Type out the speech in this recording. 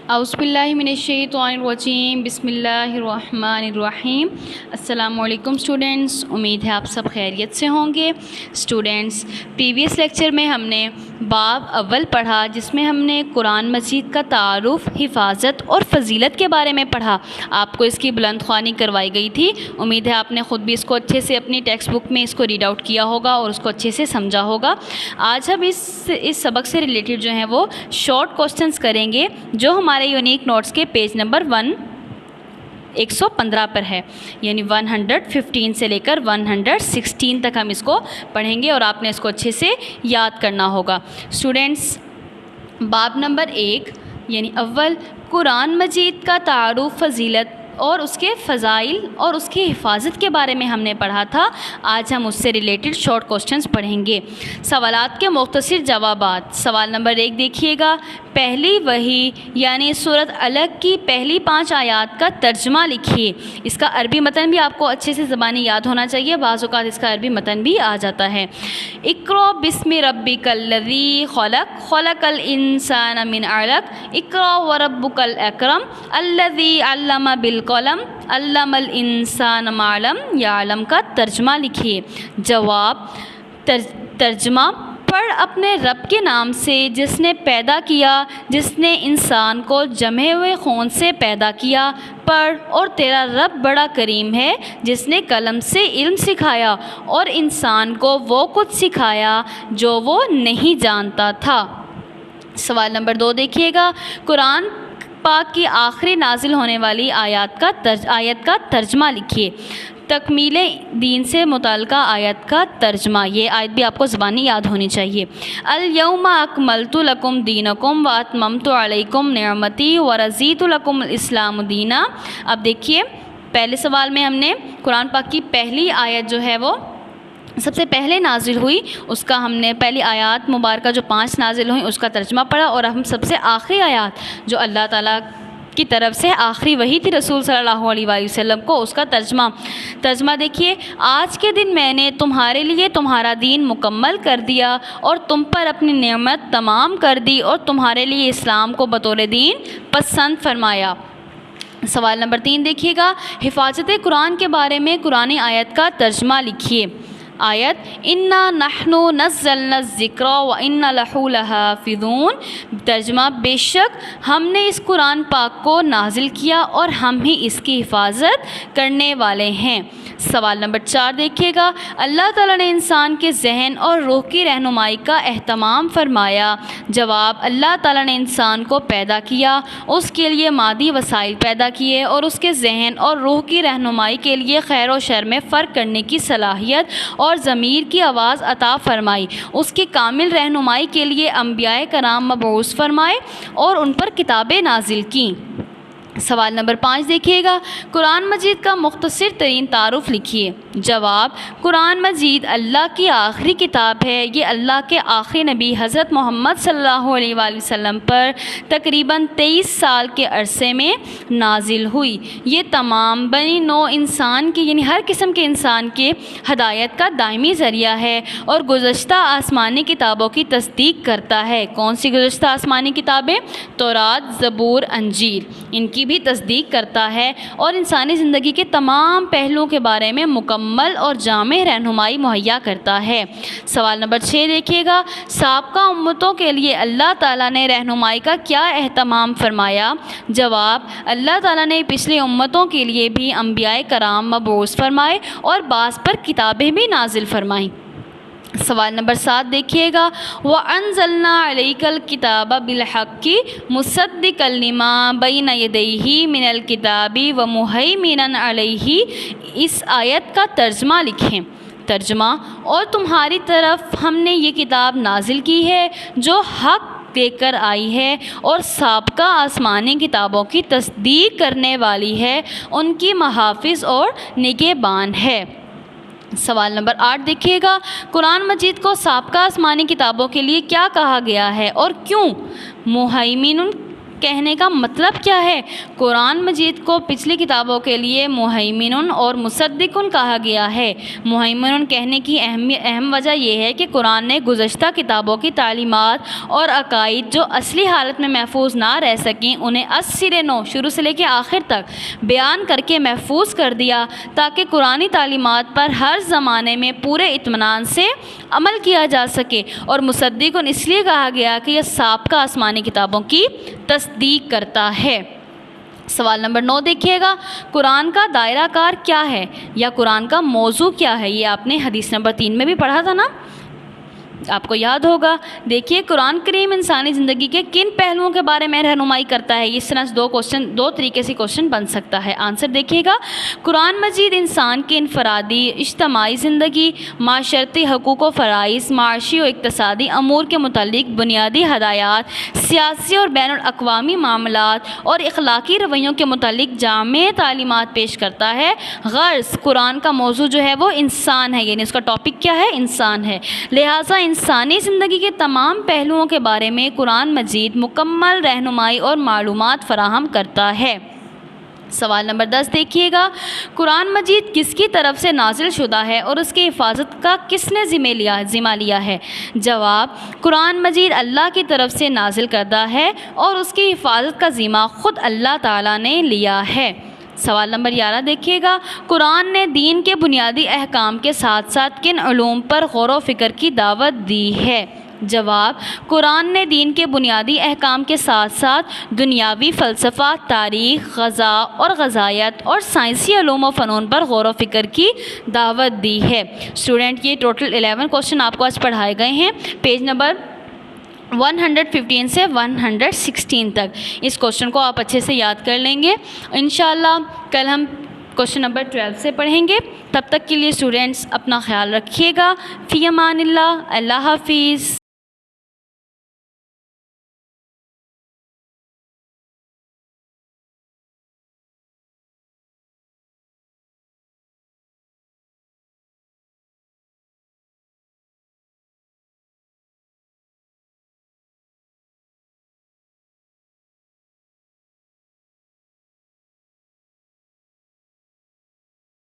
اعوذ باللہ من الشیطان الرجیم، بسم اللہ الرحمن الرحیم۔ السلام علیکم اسٹوڈنٹس، امید ہے آپ سب خیریت سے ہوں گے۔ اسٹوڈنٹس، پریویس لیکچر میں ہم نے باب اول پڑھا، جس میں ہم نے قرآن مجید کا تعارف، حفاظت اور فضیلت کے بارے میں پڑھا۔ آپ کو اس کی بلند خوانی کروائی گئی تھی۔ امید ہے آپ نے خود بھی اس کو اچھے سے اپنی ٹیکسٹ بک میں اس کو ریڈ آؤٹ کیا ہوگا اور اس کو اچھے سے سمجھا ہوگا۔ آج ہم اس سبق سے ریلیٹڈ جو ہیں وہ شارٹ کوسچنس کریں گے، جو ہمارے یونیک نوٹس کے پیج نمبر 115 پر ہے، یعنی 115 سے لے کر 116 تک ہم اس کو پڑھیں گے اور آپ نے اس کو اچھے سے یاد کرنا ہوگا۔ اسٹوڈنٹس، باب نمبر 1 یعنی اول، قرآن مجید کا تعارف، فضیلت اور اس کے فضائل اور اس کی حفاظت کے بارے میں ہم نے پڑھا تھا۔ آج ہم اس سے ریلیٹڈ شارٹ کوسچنس پڑھیں گے۔ سوالات کے مختصر جوابات۔ سوال نمبر 1 دیکھیے گا، پہلی وحی یعنی سورۃ علق کی پہلی 5 آیات کا ترجمہ لکھیے۔ اس کا عربی متن بھی آپ کو اچھے سے زبانی یاد ہونا چاہیے، بعض اوقات اس کا عربی متن بھی آ جاتا ہے۔ اقرأ بسم ربک الذی خلق، خلق الانسان من علق، اقرأ وربک الاکرم الذی علم بالقلم، علم الانسان ما لم یعلم کا ترجمہ لکھیے۔ جواب، ترجمہ، پڑھ اپنے رب کے نام سے جس نے پیدا کیا، جس نے انسان کو جمے ہوئے خون سے پیدا کیا۔ پڑھ، اور تیرا رب بڑا کریم ہے جس نے قلم سے علم سکھایا اور انسان کو وہ کچھ سکھایا جو وہ نہیں جانتا تھا۔ سوال نمبر 2 دیکھیے گا، قرآن پاک کی آخری نازل ہونے والی آیت کا ترجمہ لکھیے۔ تکمیل دین سے متعلقہ آیت کا ترجمہ، یہ آیت بھی آپ کو زبانی یاد ہونی چاہیے۔ الیوم اکملت لکم دینکم واتممت علیکم نعمتی ورضیت لکم الاسلام دینا۔ اب دیکھیے، پہلے سوال میں ہم نے قرآن پاک کی پہلی آیت جو ہے وہ سب سے پہلے نازل ہوئی، اس کا ہم نے پہلی آیات مبارکہ جو 5 نازل ہوئیں اس کا ترجمہ پڑھا، اور ہم سب سے آخری آیات جو اللہ تعالیٰ کی طرف سے آخری وحی تھی رسول صلی اللہ علیہ وآلہ وسلم کو، اس کا ترجمہ دیکھیے۔ آج کے دن میں نے تمہارے لیے تمہارا دین مکمل کر دیا اور تم پر اپنی نعمت تمام کر دی اور تمہارے لیے اسلام کو بطور دین پسند فرمایا۔ سوال نمبر 3 دیکھیے گا، حفاظت قرآن کے بارے میں قرآن آیت کا ترجمہ لکھیے۔ آیت، انا نحن نزلنا الذکر وانا لہ لحافظون۔ ترجمہ، بے شک ہم نے اس قرآن پاک کو نازل کیا اور ہم ہی اس کی حفاظت کرنے والے ہیں۔ سوال نمبر 4 دیکھیے گا، اللہ تعالیٰ نے انسان کے ذہن اور روح کی رہنمائی کا اہتمام فرمایا۔ جواب، اللہ تعالیٰ نے انسان کو پیدا کیا، اس کے لیے مادی وسائل پیدا کیے اور اس کے ذہن اور روح کی رہنمائی کے لیے خیر و شر میں فرق کرنے کی صلاحیت اور ضمیر کی آواز عطا فرمائی۔ اس کی کامل رہنمائی کے لیے انبیاء کرام مبعوث فرمائے اور ان پر کتابیں نازل کیں۔ سوال نمبر 5 دیکھیے گا، قرآن مجید کا مختصر ترین تعارف لکھیے۔ جواب، قرآن مجید اللہ کی آخری کتاب ہے۔ یہ اللہ کے آخری نبی حضرت محمد صلی اللہ علیہ وآلہ وسلم پر تقریباً 23 سال کے عرصے میں نازل ہوئی۔ یہ تمام بنی نوع انسان کی یعنی ہر قسم کے انسان کے ہدایت کا دائمی ذریعہ ہے اور گزشتہ آسمانی کتابوں کی تصدیق کرتا ہے۔ کون سی گزشتہ آسمانی کتابیں؟ تورات، زبور، انجیل، ان کی بھی تصدیق کرتا ہے اور انسانی زندگی کے تمام پہلوؤں کے بارے میں مکمل اور جامع رہنمائی مہیا کرتا ہے۔ سوال نمبر 6 دیکھیے گا، سابقہ امتوں کے لیے اللہ تعالیٰ نے رہنمائی کا کیا اہتمام فرمایا؟ جواب، اللہ تعالیٰ نے پچھلی امتوں کے لیے بھی انبیاء کرام مبعوث فرمائے اور بعض پر کتابیں بھی نازل فرمائیں۔ سوال نمبر 7 دیکھیے گا، وَأَنزَلْنَا عَلَيْكَ الْكِتَابَ بِالْحَقِّ مُصَدِّقًا لِمَا بَيْنَ يَدَيْهِ مِنَ الْكِتَابِ وَمُهَيْمِنًا عَلَيْهِ۔ اس آیت کا ترجمہ لکھیں۔ ترجمہ، اور تمہاری طرف ہم نے یہ کتاب نازل کی ہے جو حق دے کر آئی ہے اور سابقہ آسمانی کتابوں کی تصدیق کرنے والی ہے، ان کی محافظ اور نگہبان ہے۔ سوال نمبر 8 دیکھیے گا، قرآن مجید کو سابقہ آسمانی کتابوں کے لیے کیا کہا گیا ہے اور کیوں؟ مہیمن کہنے کا مطلب کیا ہے؟ قرآن مجید کو پچھلی کتابوں کے لیے مہیمن اور مصدق کہا گیا ہے۔ مہیمن کہنے کی اہم وجہ یہ ہے کہ قرآن نے گزشتہ کتابوں کی تعلیمات اور عقائد جو اصلی حالت میں محفوظ نہ رہ سکیں انہیں از سرِ نو شروع سے لے کے آخر تک بیان کر کے محفوظ کر دیا تاکہ قرآنی تعلیمات پر ہر زمانے میں پورے اطمینان سے عمل کیا جا سکے۔ اور مصدق اس لیے کہا گیا کہ یہ سابقہ آسمانی کتابوں کی تصدیق کرتا ہے۔ سوال نمبر 9 دیکھیے گا، قرآن کا دائرہ کار کیا ہے یا قرآن کا موضوع کیا ہے؟ یہ آپ نے حدیث نمبر 3 میں بھی پڑھا تھا نا، آپ کو یاد ہوگا۔ دیکھیے قرآن کریم انسانی زندگی کے کن پہلوؤں کے بارے میں رہنمائی کرتا ہے؟ اس طرح سے دو طریقے سے کوشچن بن سکتا ہے۔ آنسر دیکھیے گا، قرآن مجید انسان کی انفرادی اجتماعی زندگی، معاشرتی حقوق و فرائض، معاشی و اقتصادی امور کے متعلق بنیادی ہدایات، سیاسی اور بین الاقوامی معاملات اور اخلاقی رویوں کے متعلق جامع تعلیمات پیش کرتا ہے۔ غرض قرآن کا موضوع جو ہے وہ انسان ہے، یعنی اس کا ٹاپک کیا ہے؟ انسان ہے۔ لہٰذا انسانی زندگی کے تمام پہلوؤں کے بارے میں قرآن مجید مکمل رہنمائی اور معلومات فراہم کرتا ہے۔ سوال نمبر 10 دیکھیے گا، قرآن مجید کس کی طرف سے نازل شدہ ہے اور اس کی حفاظت کا کس نے ذمہ لیا ہے؟ جواب، قرآن مجید اللہ کی طرف سے نازل کردہ ہے اور اس کی حفاظت کا ذمہ خود اللہ تعالیٰ نے لیا ہے۔ سوال نمبر 11 دیکھیے گا، قرآن نے دین کے بنیادی احکام کے ساتھ ساتھ کن علوم پر غور و فکر کی دعوت دی ہے؟ جواب، قرآن نے دین کے بنیادی احکام کے ساتھ ساتھ دنیاوی فلسفہ، تاریخ، غذا اور غذائیت اور سائنسی علوم و فنون پر غور و فکر کی دعوت دی ہے۔ اسٹوڈنٹ یہ ٹوٹل 11 کوشچن آپ کو آج پڑھائے گئے ہیں پیج نمبر 115 سے 116 تک۔ اس کوشچن کو آپ اچھے سے یاد کر لیں گے۔ انشاءاللہ کل ہم کوشچن نمبر 12 سے پڑھیں گے۔ تب تک کے لیے اسٹوڈنٹس اپنا خیال رکھیے گا۔ فی امان اللہ، اللہ حافظ۔